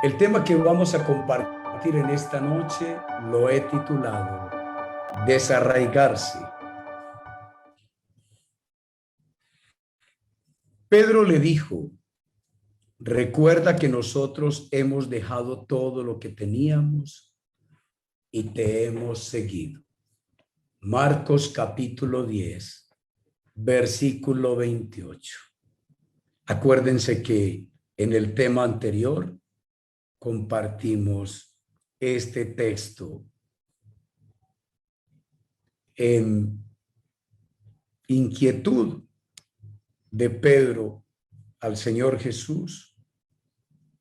El tema que vamos a compartir en esta noche lo he titulado Desarraigarse. Pedro le dijo, recuerda que nosotros hemos dejado todo lo que teníamos y te hemos seguido. Marcos capítulo 10, versículo 28. Acuérdense que en el tema anterior compartimos este texto en inquietud de Pedro al Señor Jesús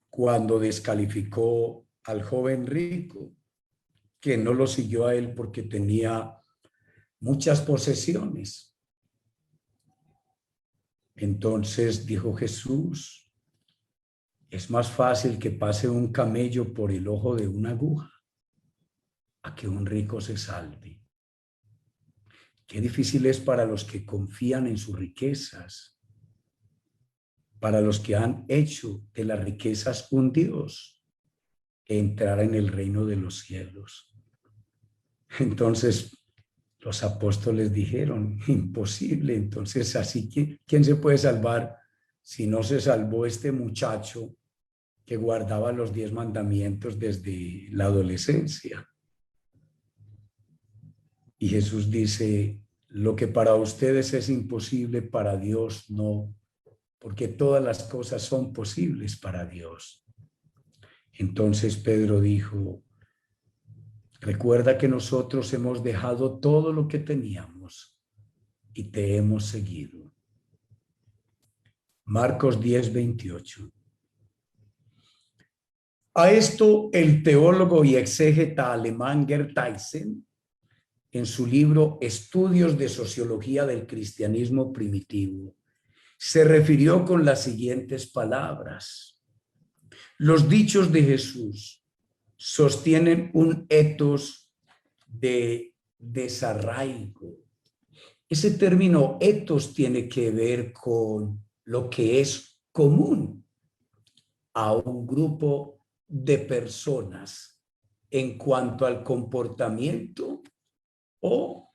cuando descalificó al joven rico, que no lo siguió a él porque tenía muchas posesiones. Entonces dijo Jesús, es más fácil que pase un camello por el ojo de una aguja a que un rico se salve. Qué difícil es para los que confían en sus riquezas, para los que han hecho de las riquezas un Dios, entrar en el reino de los cielos. Entonces los apóstoles dijeron, imposible. Entonces, así que, ¿quién se puede salvar si no se salvó este muchacho que guardaba los 10 mandamientos desde la adolescencia? Y Jesús dice, lo que para ustedes es imposible, para Dios no, porque todas las cosas son posibles para Dios. Entonces Pedro dijo, recuerda que nosotros hemos dejado todo lo que teníamos y te hemos seguido. Marcos 10, 28. A esto el teólogo y exégeta alemán Gerd Tyson, en su libro Estudios de Sociología del Cristianismo Primitivo, se refirió con las siguientes palabras. Los dichos de Jesús sostienen un etos de desarraigo. Ese término etos tiene que ver con lo que es común a un grupo de personas en cuanto al comportamiento o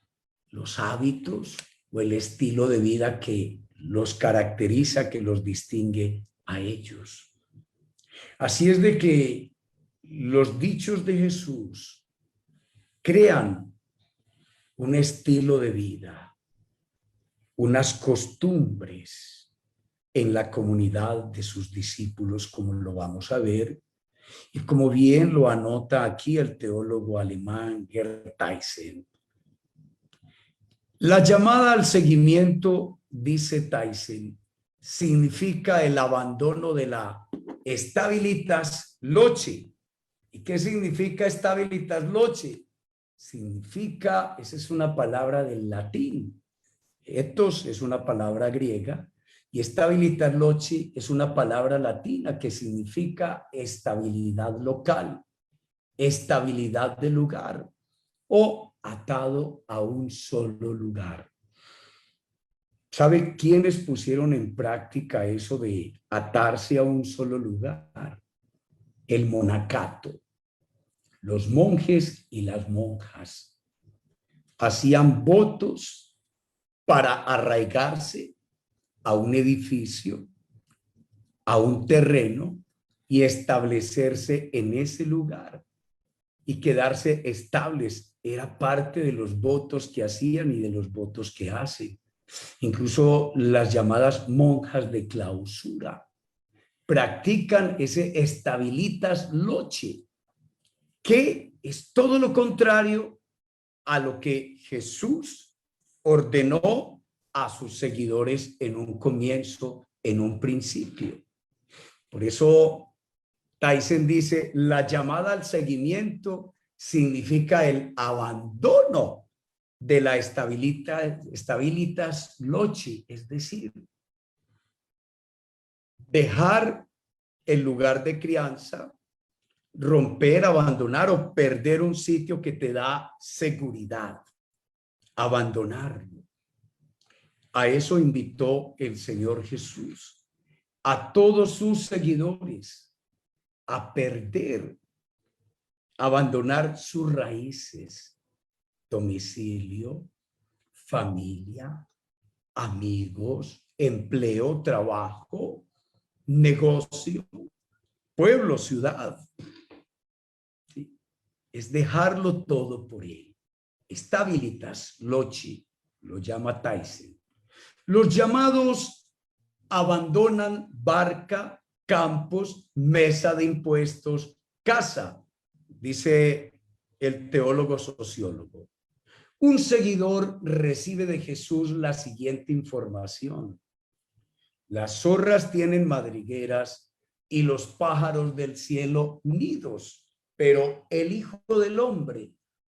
los hábitos o el estilo de vida que los caracteriza, que los distingue a ellos. Así es de que los dichos de Jesús crean un estilo de vida, unas costumbres en la comunidad de sus discípulos, como lo vamos a ver, y como bien lo anota aquí el teólogo alemán Gerd Tyson. La llamada al seguimiento, dice Tyson, significa el abandono de la stabilitas loci. ¿Y qué significa stabilitas loci? Significa, esa es una palabra del latín, ethos es una palabra griega y stabilitas loci es una palabra latina que significa estabilidad local, estabilidad de lugar o atado a un solo lugar. ¿Sabe quiénes pusieron en práctica eso de atarse a un solo lugar? El monacato. Los monjes y las monjas hacían votos para arraigarse a un edificio, a un terreno y establecerse en ese lugar y quedarse estables. Era parte de los votos que hacían y de los votos que hacen. Incluso las llamadas monjas de clausura practican ese stabilitas loci, que es todo lo contrario a lo que Jesús ordenó a sus seguidores en un comienzo, en un principio. Por eso Tyson dice, la llamada al seguimiento significa el abandono de la stabilitas loci, es decir, dejar el lugar de crianza, romper, abandonar o perder un sitio que te da seguridad, abandonarlo. A eso invitó el Señor Jesús a todos sus seguidores, a perder, abandonar sus raíces, domicilio, familia, amigos, empleo, trabajo, negocio, pueblo, ciudad. ¿Sí? Es dejarlo todo por él. Estabilitas, Lochi, lo llama Tyson. Los llamados abandonan barca, campos, mesa de impuestos, casa, dice el teólogo sociólogo. Un seguidor recibe de Jesús la siguiente información: las zorras tienen madrigueras y los pájaros del cielo nidos, pero el Hijo del Hombre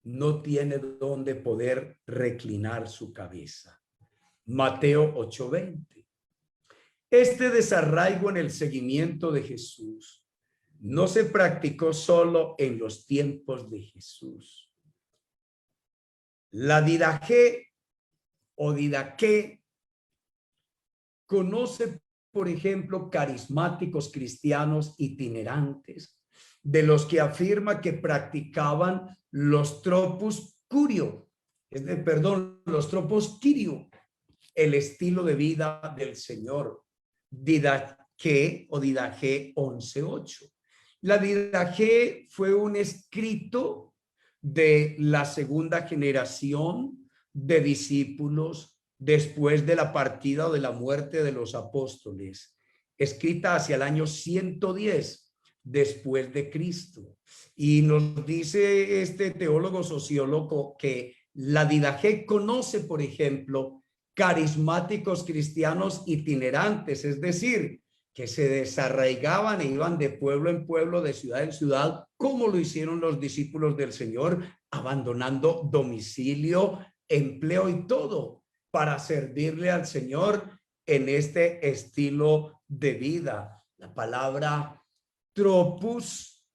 no tiene donde poder reclinar su cabeza. Mateo 8:20. Este desarraigo en el seguimiento de Jesús no se practicó solo en los tiempos de Jesús. La didaqué o didaqué conoce, por ejemplo, carismáticos cristianos itinerantes, de los que afirma que practicaban los tropos curio, los tropos quirio, el estilo de vida del Señor. Didaqué o didaqué 11:8. La didaqué fue un escrito de la segunda generación de discípulos después de la partida o de la muerte de los apóstoles, escrita hacia el año 110 después de Cristo. Y nos dice este teólogo sociólogo que la didaqué conoce, por ejemplo, carismáticos cristianos itinerantes, es decir, que se desarraigaban e iban de pueblo en pueblo, de ciudad en ciudad, como lo hicieron los discípulos del Señor, abandonando domicilio, empleo y todo para servirle al Señor en este estilo de vida. La palabra tropos,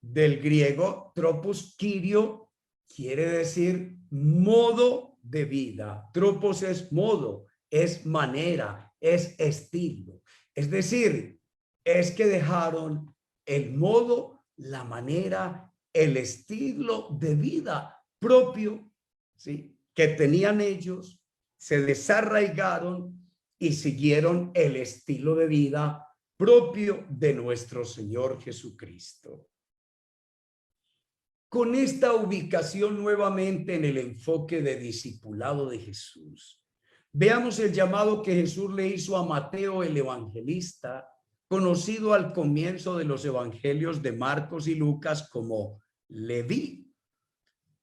del griego tropos kirio, quiere decir modo de vida. Tropos es modo, es manera, es estilo. Es decir, es que dejaron el modo, la manera, el estilo de vida propio, ¿sí?, que tenían ellos, se desarraigaron y siguieron el estilo de vida propio de nuestro Señor Jesucristo. Con esta ubicación nuevamente en el enfoque de discipulado de Jesús, veamos el llamado que Jesús le hizo a Mateo el evangelista, conocido al comienzo de los evangelios de Marcos y Lucas como Leví.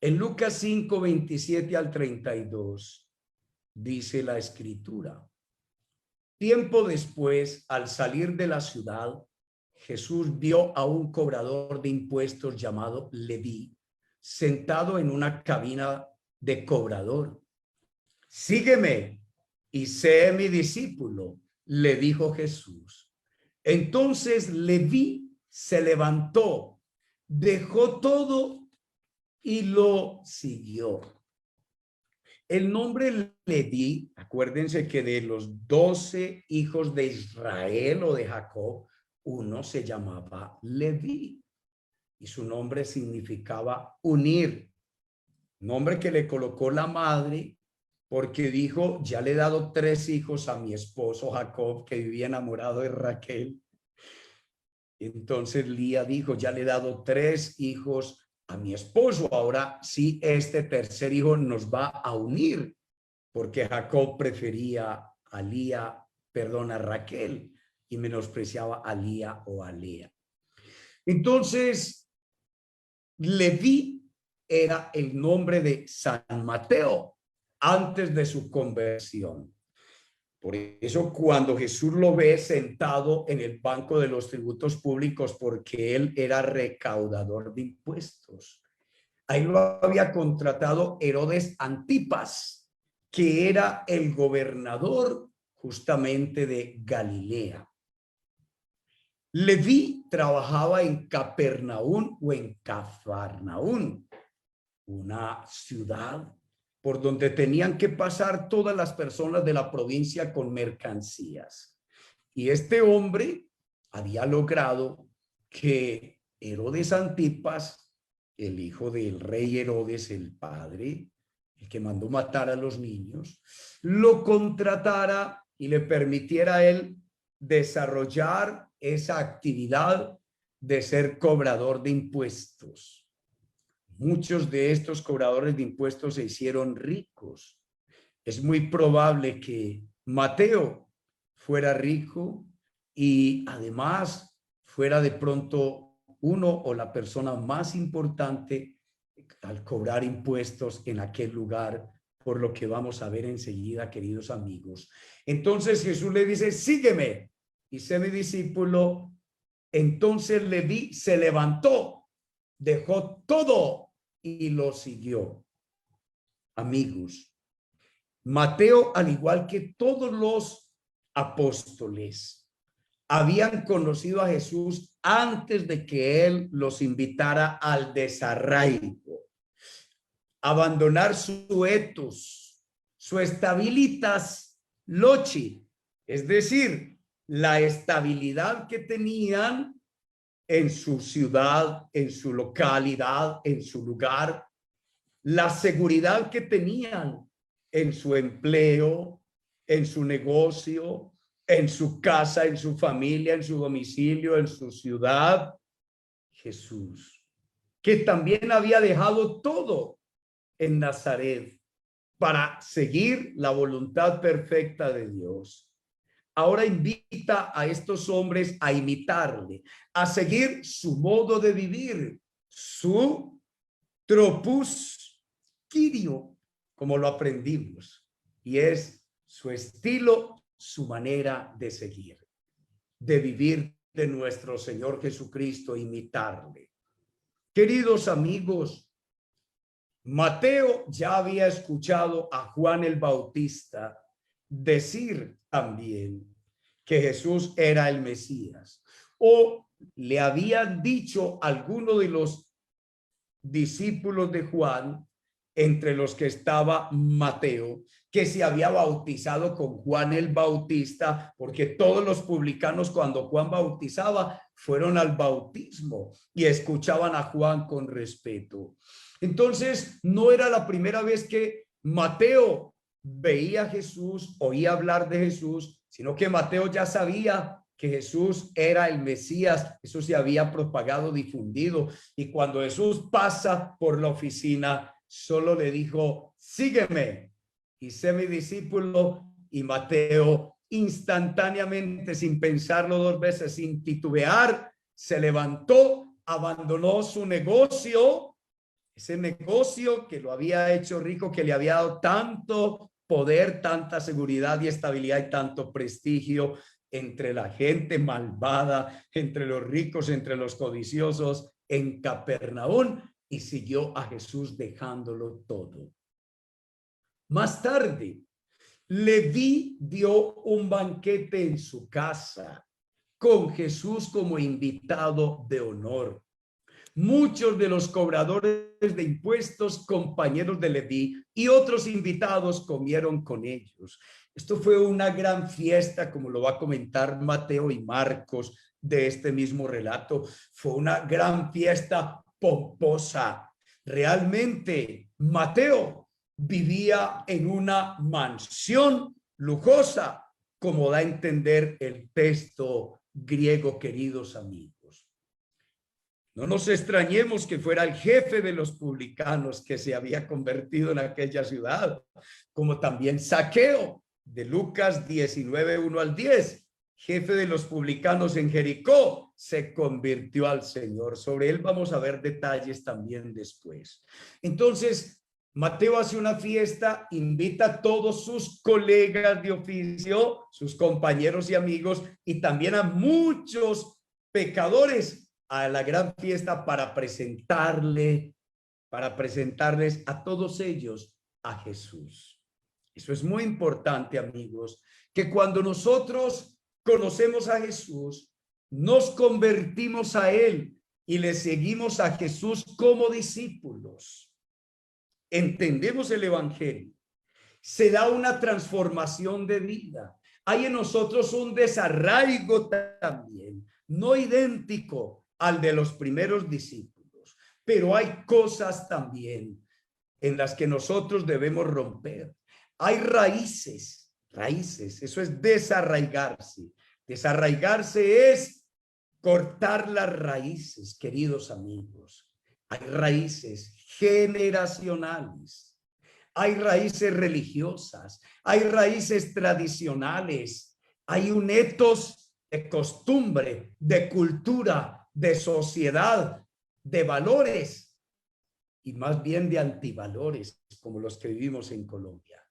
En Lucas 5, 27 al 32, dice la Escritura: tiempo después, al salir de la ciudad, Jesús vio a un cobrador de impuestos llamado Leví, sentado en una cabina de cobrador. Sígueme y sé mi discípulo, le dijo Jesús. Entonces Leví se levantó, dejó todo y lo siguió. El nombre Leví, acuérdense que de los 12 hijos de Israel o de Jacob, uno se llamaba Leví y su nombre significaba unir, nombre que le colocó la madre porque dijo: ya le he dado 3 hijos a mi esposo Jacob, que vivía enamorado de Raquel. Entonces Lía dijo: ya le he dado 3 hijos a mi esposo, ahora sí, este tercer hijo nos va a unir, porque Jacob prefería a Lía, perdón, a Raquel, y menospreciaba a Lía o a Lea. Entonces, Leví era el nombre de San Mateo antes de su conversión. Por eso, cuando Jesús lo ve sentado en el banco de los tributos públicos, porque él era recaudador de impuestos, ahí lo había contratado Herodes Antipas, que era el gobernador justamente de Galilea. Leví trabajaba en Capernaum o en Cafarnaún, una ciudad por donde tenían que pasar todas las personas de la provincia con mercancías. Y este hombre había logrado que Herodes Antipas, el hijo del rey Herodes, el padre, el que mandó matar a los niños, lo contratara y le permitiera a él desarrollar esa actividad de ser cobrador de impuestos. Muchos de estos cobradores de impuestos se hicieron ricos. Es muy probable que Mateo fuera rico y además fuera de pronto uno o la persona más importante al cobrar impuestos en aquel lugar, por lo que vamos a ver enseguida, queridos amigos. Entonces Jesús le dice, sígueme y sé mi discípulo. Entonces Leví se levantó, dejó todo y lo siguió. Amigos, Mateo, al igual que todos los apóstoles, habían conocido a Jesús antes de que él los invitara al desarraigo, abandonar su ethos, su estabilitas loci, es decir, la estabilidad que tenían en su ciudad, en su localidad, en su lugar, la seguridad que tenían en su empleo, en su negocio, en su casa, en su familia, en su domicilio, en su ciudad. Jesús, que también había dejado todo en Nazaret para seguir la voluntad perfecta de Dios. Ahora invita a estos hombres a imitarle, a seguir su modo de vivir, su tropus quirio, como lo aprendimos, y es su estilo, su manera de seguir, de vivir de nuestro Señor Jesucristo, imitarle. Queridos amigos, Mateo ya había escuchado a Juan el Bautista decir también que Jesús era el Mesías, o le habían dicho alguno de los discípulos de Juan, entre los que estaba Mateo, que se había bautizado con Juan el Bautista, porque todos los publicanos cuando Juan bautizaba fueron al bautismo y escuchaban a Juan con respeto. Entonces, no era la primera vez que Mateo veía a Jesús, oía hablar de Jesús, sino que Mateo ya sabía que Jesús era el Mesías. Eso se había propagado, difundido, y cuando Jesús pasa por la oficina, solo le dijo, sígueme y sé mi discípulo, y Mateo instantáneamente, sin pensarlo dos veces, sin titubear, se levantó, abandonó su negocio, ese negocio que lo había hecho rico, que le había dado tanto poder, tanta seguridad y estabilidad y tanto prestigio entre la gente malvada, entre los ricos, entre los codiciosos, en Capernaum, y siguió a Jesús dejándolo todo. Más tarde, Leví dio un banquete en su casa con Jesús como invitado de honor. Muchos de los cobradores de impuestos, compañeros de Leví, y otros invitados comieron con ellos. Esto fue una gran fiesta, como lo va a comentar Mateo y Marcos de este mismo relato. Fue una gran fiesta pomposa. Realmente, Mateo vivía en una mansión lujosa, como da a entender el texto griego, queridos amigos. No nos extrañemos que fuera el jefe de los publicanos que se había convertido en aquella ciudad, como también Zaqueo, de Lucas 19, 1 al 10, jefe de los publicanos en Jericó, se convirtió al Señor. Sobre él vamos a ver detalles también después. Entonces, Mateo hace una fiesta, invita a todos sus colegas de oficio, sus compañeros y amigos, y también a muchos pecadores a la gran fiesta para presentarles a todos ellos a Jesús. Eso es muy importante, amigos, que cuando nosotros conocemos a Jesús, nos convertimos a Él y le seguimos a Jesús como discípulos. Entendemos el Evangelio. Se da una transformación de vida. Hay en nosotros un desarraigo también, no idéntico, al de los primeros discípulos, pero hay cosas también en las que nosotros debemos romper. Hay raíces, eso es desarraigarse. Desarraigarse es cortar las raíces, queridos amigos. Hay raíces generacionales, hay raíces religiosas, hay raíces tradicionales, hay un ethos de costumbre, de cultura, de sociedad, de valores y más bien de antivalores, como los que vivimos en Colombia.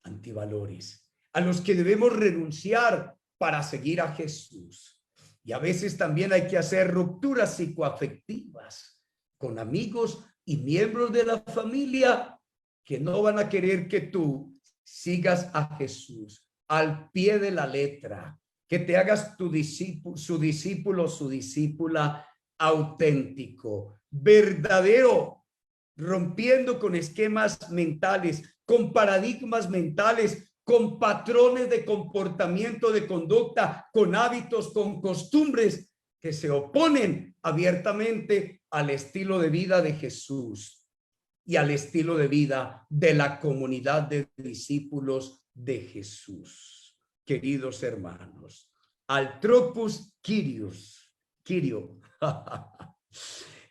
Antivalores a los que debemos renunciar para seguir a Jesús. Y a veces también hay que hacer rupturas psicoafectivas con amigos y miembros de la familia que no van a querer que tú sigas a Jesús al pie de la letra, que te hagas tu discípulo, su discípula auténtico, verdadero, rompiendo con esquemas mentales, con paradigmas mentales, con patrones de comportamiento, de conducta, con hábitos, con costumbres que se oponen abiertamente al estilo de vida de Jesús y al estilo de vida de la comunidad de discípulos de Jesús. Queridos hermanos, Altropus Kyrio.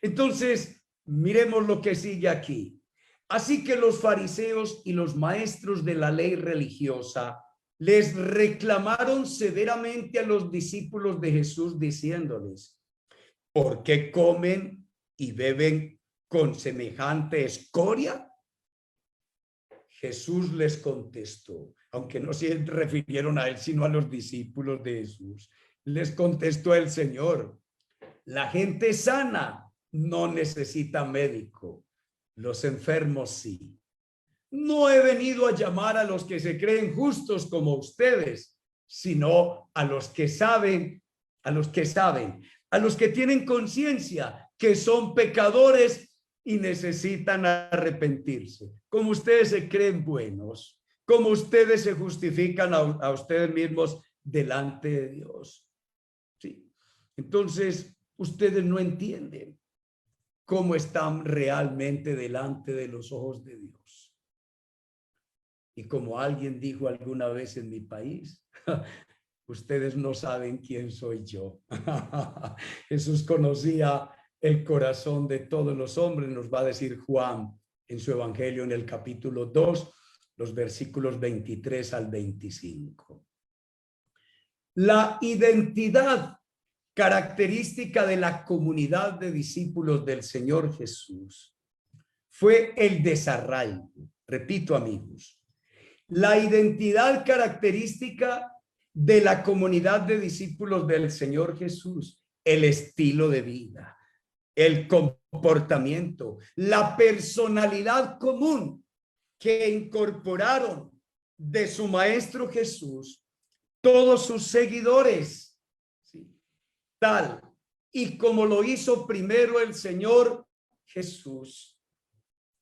Entonces, miremos lo que sigue aquí. Así que los fariseos y los maestros de la ley religiosa les reclamaron severamente a los discípulos de Jesús diciéndoles: ¿por qué comen y beben con semejante escoria? Jesús les contestó, aunque no se refirieron a él, sino a los discípulos de Jesús. Les contestó el Señor: la gente sana no necesita médico, los enfermos sí. No he venido a llamar a los que se creen justos como ustedes, sino a los que saben, a los que tienen conciencia que son pecadores y necesitan arrepentirse. Como ustedes se creen buenos, como ustedes se justifican a ustedes mismos delante de Dios. Sí. Entonces, ustedes no entienden cómo están realmente delante de los ojos de Dios. Y como alguien dijo alguna vez en mi país, ustedes no saben quién soy yo. Jesús conocía el corazón de todos los hombres, nos va a decir Juan en su evangelio en el capítulo 2, los versículos 23 al 25. La identidad característica de la comunidad de discípulos del Señor Jesús fue el desarraigo. Repito, amigos, la identidad característica de la comunidad de discípulos del Señor Jesús, el estilo de vida, el comportamiento, la personalidad común que incorporaron de su Maestro Jesús todos sus seguidores. Tal y como lo hizo primero el Señor Jesús,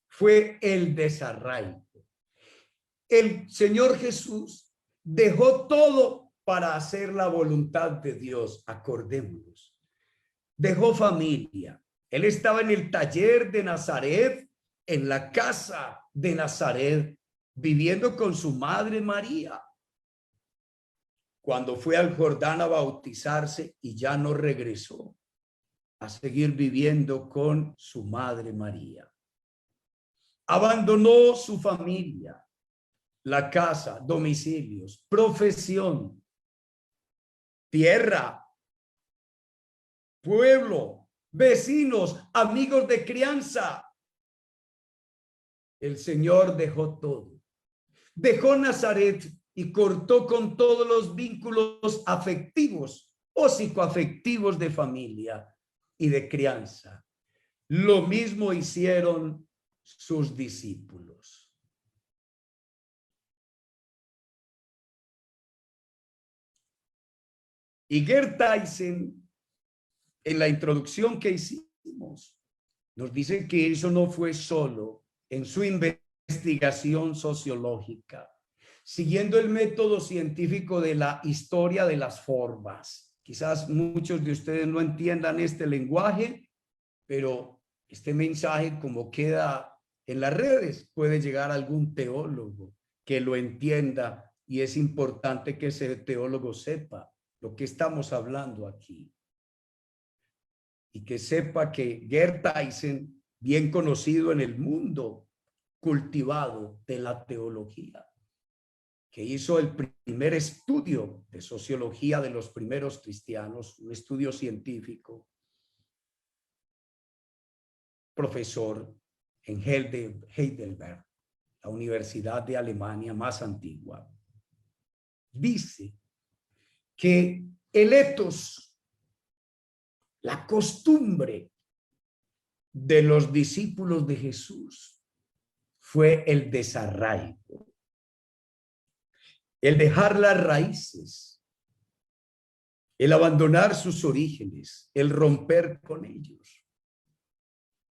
fue el desarraigo. El Señor Jesús dejó todo para hacer la voluntad de Dios, acordémonos. Dejó familia. Él estaba en el taller de Nazaret, en la casa de Nazaret, viviendo con su madre María. Cuando fue al Jordán a bautizarse y ya no regresó a seguir viviendo con su madre María. Abandonó su familia, la casa, domicilios, profesión, tierra, pueblo, vecinos, amigos de crianza. El Señor dejó todo. Dejó Nazaret y cortó con todos los vínculos afectivos o psicoafectivos de familia y de crianza. Lo mismo hicieron sus discípulos. Y Gerd Tyson, en la introducción que hicimos, nos dice que eso no fue solo en su investigación sociológica, siguiendo el método científico de la historia de las formas, Quizás muchos de ustedes no entiendan este lenguaje, pero este mensaje, como queda en las redes, puede llegar a algún teólogo que lo entienda, y es importante que ese teólogo sepa lo que estamos hablando aquí. Y que sepa que Gerd Tyson, bien conocido en el mundo cultivado de la teología, que hizo el primer estudio de sociología de los primeros cristianos, un estudio científico, profesor en Heidelberg, la universidad de Alemania más antigua, dice que el ethos, la costumbre de los discípulos de Jesús, fue el desarraigo, el dejar las raíces, el abandonar sus orígenes, el romper con ellos,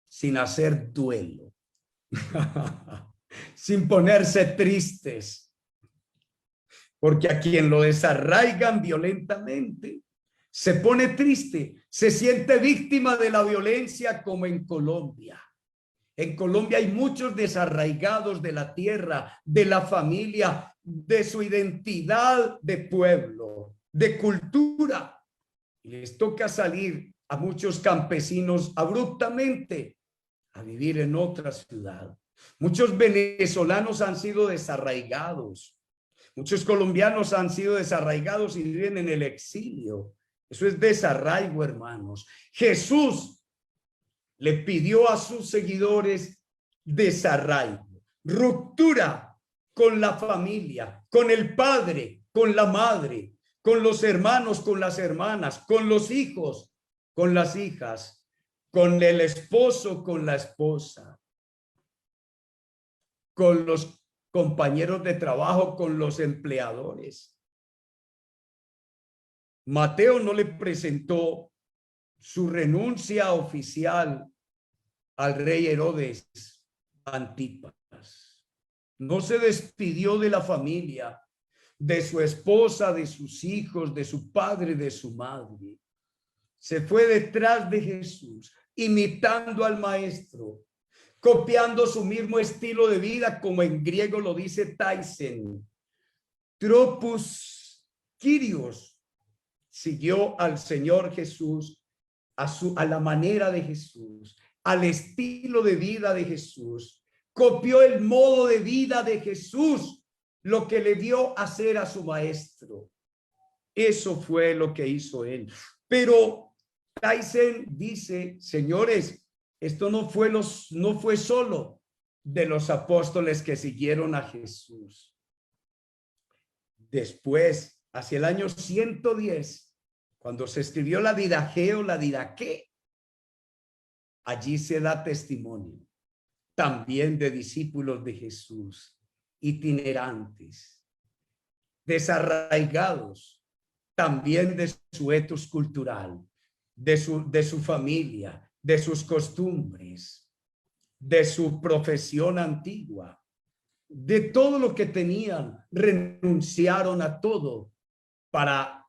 sin hacer duelo, sin ponerse tristes, porque a quien lo desarraigan violentamente se pone triste, se siente víctima de la violencia, como en Colombia. En Colombia hay muchos desarraigados de la tierra, de la familia, de su identidad de pueblo, de cultura. Y les toca salir a muchos campesinos abruptamente a vivir en otra ciudad. Muchos venezolanos han sido desarraigados. Muchos colombianos han sido desarraigados y viven en el exilio. Eso es desarraigo, hermanos. Jesús le pidió a sus seguidores desarraigo, ruptura con la familia, con el padre, con la madre, con los hermanos, con las hermanas, con los hijos, con las hijas, con el esposo, con la esposa, con los compañeros de trabajo, con los empleadores. Mateo no le presentó su renuncia oficial al rey Herodes Antipas. No se despidió de la familia, de su esposa, de sus hijos, de su padre, de su madre. Se fue detrás de Jesús, imitando al maestro, copiando su mismo estilo de vida, como en griego lo dice Tyson. Tropus Kyrios. Siguió al Señor Jesús, a la manera de Jesús, al estilo de vida de Jesús. Copió el modo de vida de Jesús, lo que le dio a hacer a su maestro. Eso fue lo que hizo él. Pero Tyson dice, señores, esto no fue solo de los apóstoles que siguieron a Jesús. Después, hacia el año 110, cuando se escribió la Didaqué o la Didaqué, allí se da testimonio también de discípulos de Jesús, itinerantes, desarraigados también de su etos cultural, de su familia, de sus costumbres, de su profesión antigua, de todo lo que tenían. Renunciaron a todo para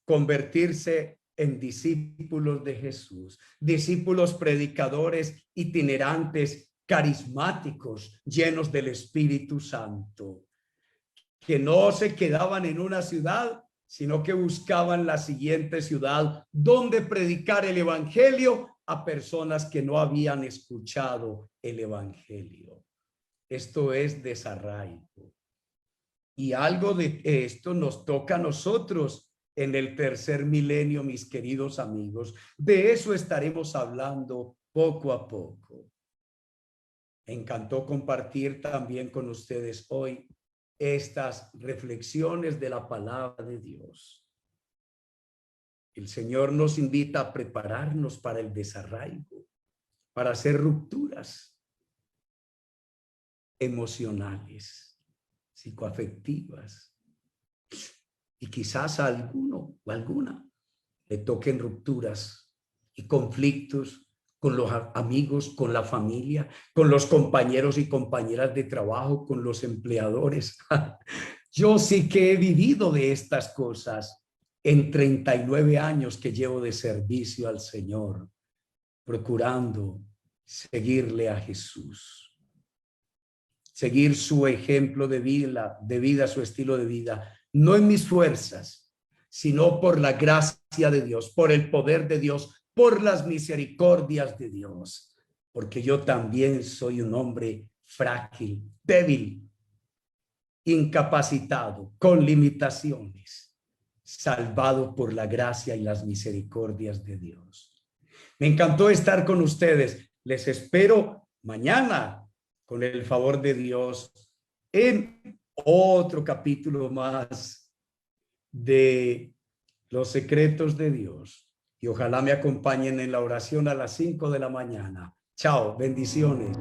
convertirse en discípulos de Jesús, discípulos predicadores itinerantes, carismáticos, llenos del Espíritu Santo, que no se quedaban en una ciudad, sino que buscaban la siguiente ciudad donde predicar el evangelio a personas que no habían escuchado el evangelio. Esto es desarraigo. Y algo de esto nos toca a nosotros en el tercer milenio, mis queridos amigos. De eso estaremos hablando poco a poco. Me encantó compartir también con ustedes hoy estas reflexiones de la palabra de Dios. El Señor nos invita a prepararnos para el desarraigo, para hacer rupturas emocionales, psicoafectivas. Y quizás a alguno o alguna le toquen rupturas y conflictos con los amigos, con la familia, con los compañeros y compañeras de trabajo, con los empleadores. Yo sí que he vivido de estas cosas. en 39 años que llevo de servicio al Señor, procurando seguirle a Jesús, seguir su ejemplo de vida, su estilo de vida, no en mis fuerzas, sino por la gracia de Dios, por el poder de Dios, por las misericordias de Dios, porque yo también soy un hombre frágil, débil, incapacitado, con limitaciones, salvado por la gracia y las misericordias de Dios. Me encantó estar con ustedes. Les espero mañana, con el favor de Dios, en otro capítulo más de Los Secretos de Dios. Y ojalá me acompañen en la oración a las 5 de la mañana. Chao, bendiciones.